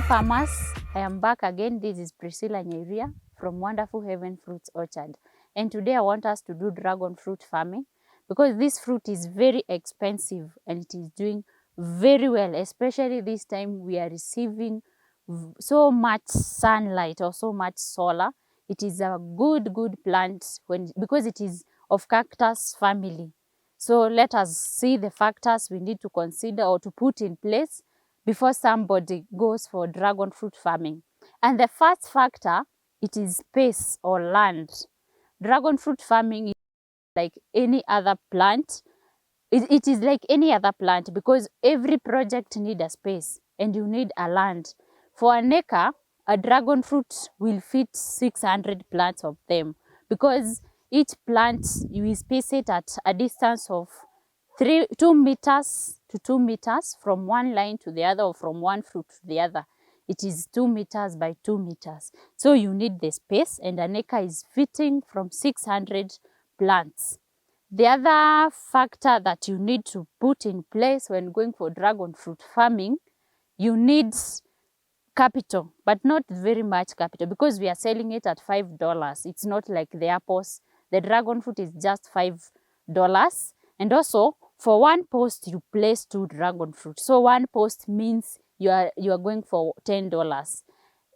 farmers, I am back again. This is Priscilla Nyairia from Wonderful Heaven Fruits Orchard, and today I want us to do dragon fruit farming because this fruit is very expensive and it is doing very well, especially this time we are receiving so much sunlight or so much solar. It is a good plant because it is of cactus family. So let us see the factors we need to consider or to put in place before somebody goes for dragon fruit farming. And the first factor, it is space or land. Dragon fruit farming is like any other plant. It is like any other plant because every project needs a space and you need a land. For an acre, a dragon fruit will fit 600 plants of them because each plant, you will space it at a distance of 2 meters to 2 meters from one line to the other or from one fruit to the other. It is 2 meters by 2 meters. So you need the space, and an acre is fitting from 600 plants. The other factor that you need to put in place when going for dragon fruit farming, you need capital, but not very much capital because we are selling it at $5. It's not like the apples. The dragon fruit is just $5. And also, for one post, you place 2 dragon fruit. So one post means you are going for $10.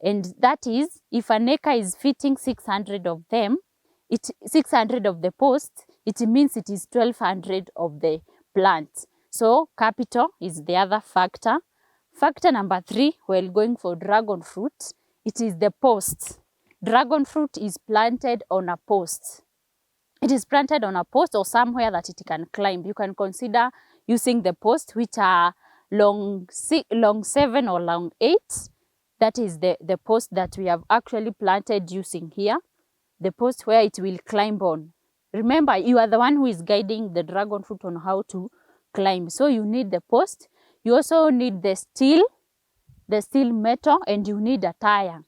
And that is, if an acre is fitting 600 of them, 600 of the posts, it means it is 1200 of the plant. So capital is the other factor. Factor number 3, while going for dragon fruit, it is the post. Dragon fruit is planted on a post. It is planted on a post or somewhere that it can climb. You can consider using the post which are long 7 or long 8. That is the post that we have actually planted using here. The post where it will climb on. Remember, you are the one who is guiding the dragon fruit on how to climb. So you need the post. You also need the steel metal, and you need a tire.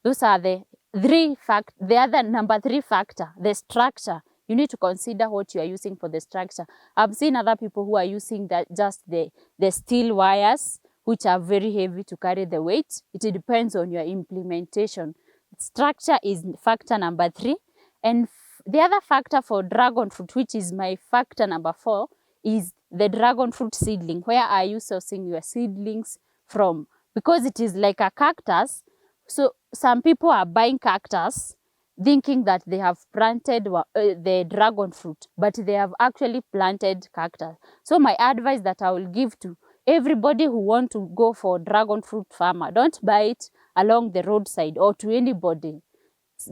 Those are the other number 3 factor, the structure. You need to consider what you are using for the structure. I've seen other people who are using just the steel wires, which are very heavy to carry the weight. It depends on your implementation. Structure is factor number 3. And the other factor for dragon fruit, which is my factor number 4, is the dragon fruit seedling. Where are you sourcing your seedlings from? Because it is like a cactus. So some people are buying cactus thinking that they have planted the dragon fruit, but they have actually planted cactus. So my advice that I will give to everybody who want to go for dragon fruit farmer, don't buy it along the roadside or to anybody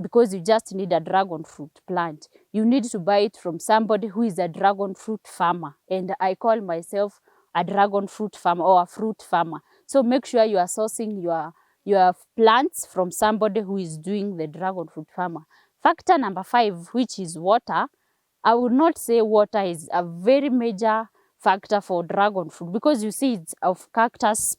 because you just need a dragon fruit plant. You need to buy it from somebody who is a dragon fruit farmer. And I call myself a dragon fruit farmer or a fruit farmer. So make sure you are sourcing your plants from somebody who is doing the dragon fruit farmer. Factor number 5, which is water. I would not say water is a very major factor for dragon fruit because you see it's of cactus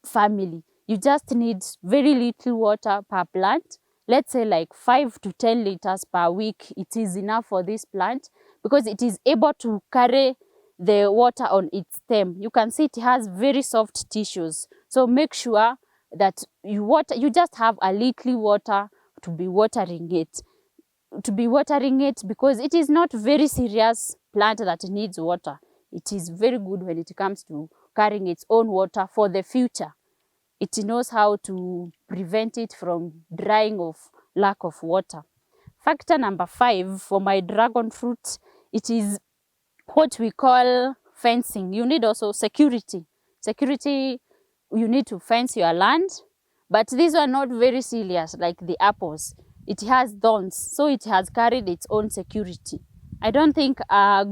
family. You just need very little water per plant. Let's say like 5 to 10 liters per week. It is enough for this plant because it is able to carry the water on its stem. You can see it has very soft tissues. So make sure that you just have a little water to be watering it. Because it is not very serious plant that needs water. It is very good when it comes to carrying its own water for the future. It knows how to prevent it from drying of lack of water. Factor number 5 for my dragon fruit, it is what we call fencing. You need also security. Security, you need to fence your land, but these are not very serious like the apples. It has thorns, so it has carried its own security. I don't think a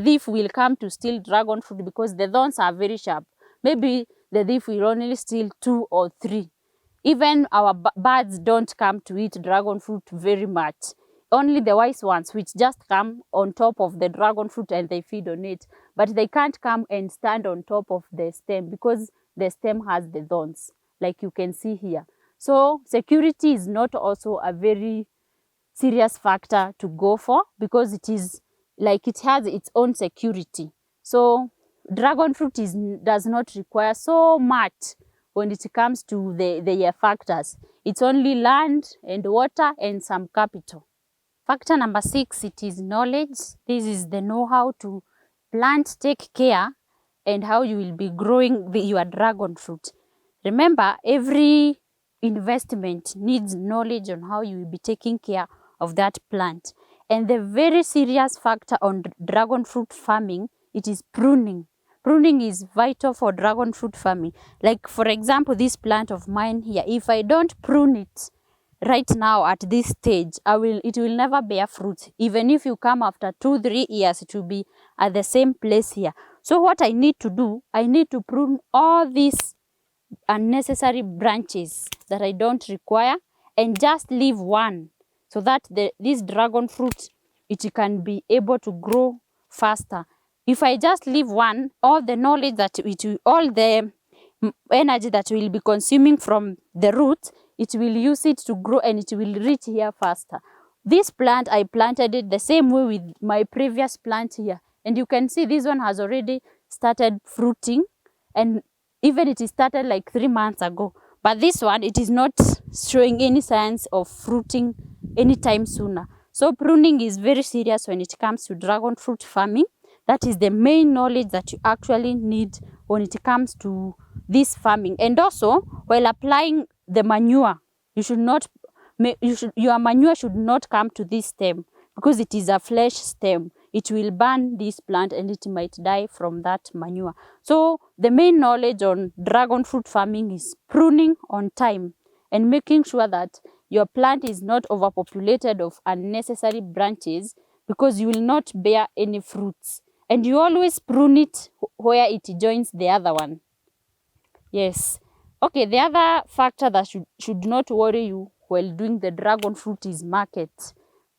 thief will come to steal dragon fruit because the thorns are very sharp. Maybe the thief will only steal 2 or 3. Even our birds don't come to eat dragon fruit very much. Only the wise ones, which just come on top of the dragon fruit and they feed on it. But they can't come and stand on top of the stem because the stem has the thorns, like you can see here. So security is not also a very serious factor to go for because it is like it has its own security. So dragon fruit does not require so much when it comes to the factors. It's only land and water and some capital. Factor number 6, it is knowledge. This is the know-how to plant, take care, and how you will be growing your dragon fruit. Remember, every investment needs knowledge on how you will be taking care of that plant. And the very serious factor on dragon fruit farming, it is pruning. Pruning is vital for dragon fruit farming. Like, for example, this plant of mine here, if I don't prune it right now at this stage, it will never bear fruit. Even if you come after 2-3 years, it will be at the same place here. So what I need to do, I need to prune all these unnecessary branches that I don't require and just leave one, so that this dragon fruit, it can be able to grow faster. If I just leave one, all the knowledge that all the energy that will be consuming from the root, it will use it to grow and it will reach here faster. This plant, I planted it the same way with my previous plant here. And you can see this one has already started fruiting, and even it started like 3 months ago. But this one, it is not showing any signs of fruiting anytime sooner. So pruning is very serious when it comes to dragon fruit farming. That is the main knowledge that you actually need when it comes to this farming. And also, while applying the manure, your manure should not come to this stem, because it is a flesh stem. It will burn this plant and it might die from that manure. So the main knowledge on dragon fruit farming is pruning on time and making sure that your plant is not overpopulated of unnecessary branches, because you will not bear any fruits. And you always prune it where it joins the other one. Yes. Okay, the other factor that should not worry you while doing the dragon fruit is market.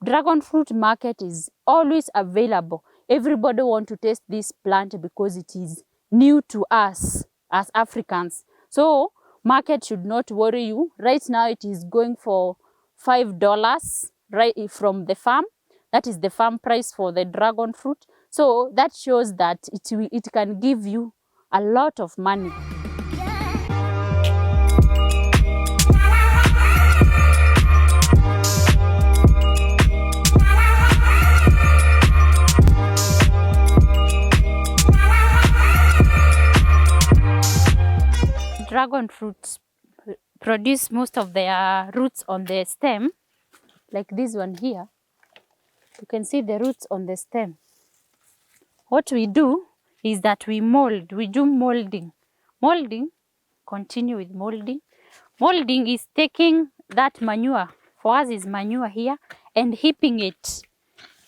Dragon fruit market is always available. Everybody wants to taste this plant because it is new to us as Africans. So market should not worry you. Right now it is going for $5 right from the farm. That is the farm price for the dragon fruit. So that shows that it can give you a lot of money. Dragon fruits produce most of their roots on the stem, like this one here. You can see the roots on the stem. What we do is that we mold. We do molding. Molding, continue with molding. Molding is taking that manure, for us is manure here, and heaping it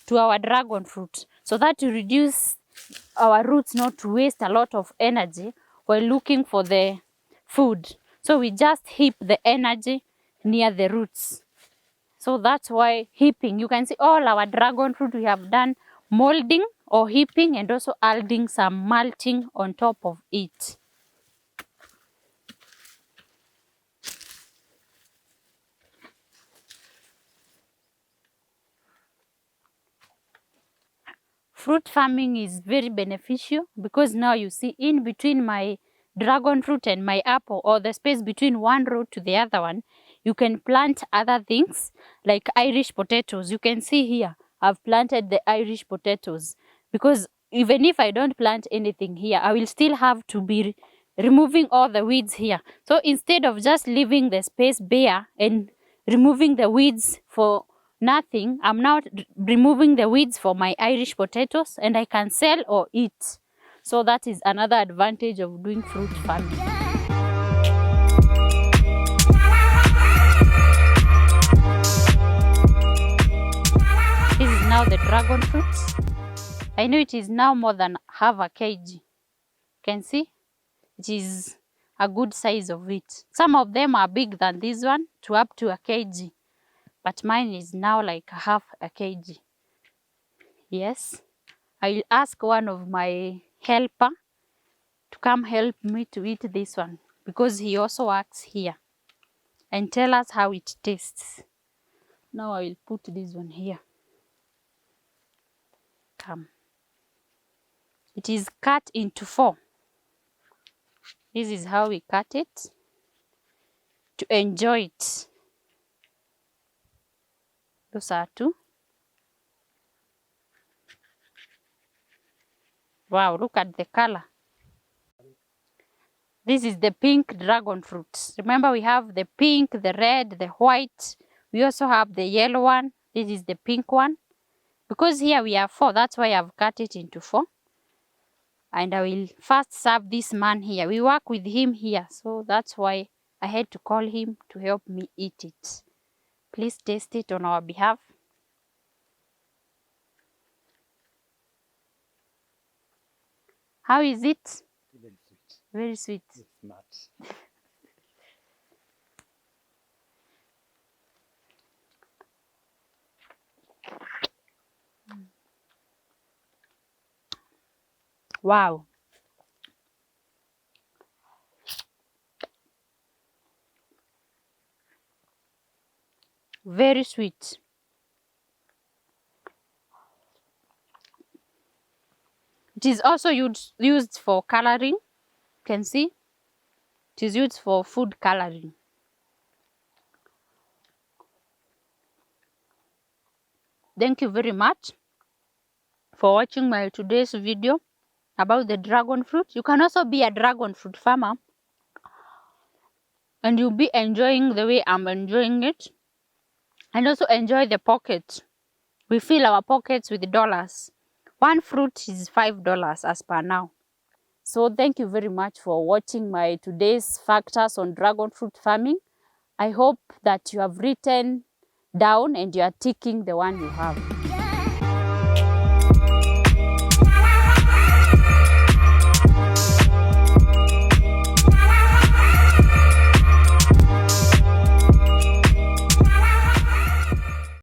to our dragon fruit, so that to reduce our roots not to waste a lot of energy while looking for the food. So we just heap the energy near the roots. So that's why heaping. You can see all our dragon fruit, we have done molding or heaping, and also adding some mulching on top of it. Fruit farming is very beneficial, because now you see in between my dragon fruit and my apple, or the space between one row to the other one, you can plant other things like Irish potatoes. You can see here, I've planted the Irish potatoes, because even if I don't plant anything here, I will still have to be removing all the weeds here. So instead of just leaving the space bare and removing the weeds for nothing, I'm now removing the weeds for my Irish potatoes, and I can sell or eat. So that is another advantage of doing fruit farming. This is now the dragon fruit. I know it is now more than half a kg. You can see it is a good size of it. Some of them are big than this one, to up to a kg. But mine is now like half a kg. Yes, I will ask one of my helper to come help me to eat this one, because he also works here, and tell us how it tastes. Now I will put this one here. Come. It is cut into 4. This is how we cut it. to enjoy it. Those are two. Wow, look at the color. This is the pink dragon fruit. Remember, we have the pink, the red, the white. We also have the yellow one. This is the pink one. Because here we have 4, that's why I've cut it into 4. And I will first serve this man here. We work with him here, so that's why I had to call him to help me eat it. Please taste it on our behalf. How is it? Very sweet. Very sweet. It's smart. Wow. Very sweet. It is also used for coloring. You can see it is used for food coloring. Thank you very much for watching my today's video about the dragon fruit. You can also be a dragon fruit farmer and you'll be enjoying the way I'm enjoying it, and also enjoy the pockets. We fill our pockets with dollars. One fruit is $5 as per now. So thank you very much for watching my today's factors on dragon fruit farming. I hope that you have written down and you are ticking the one you have.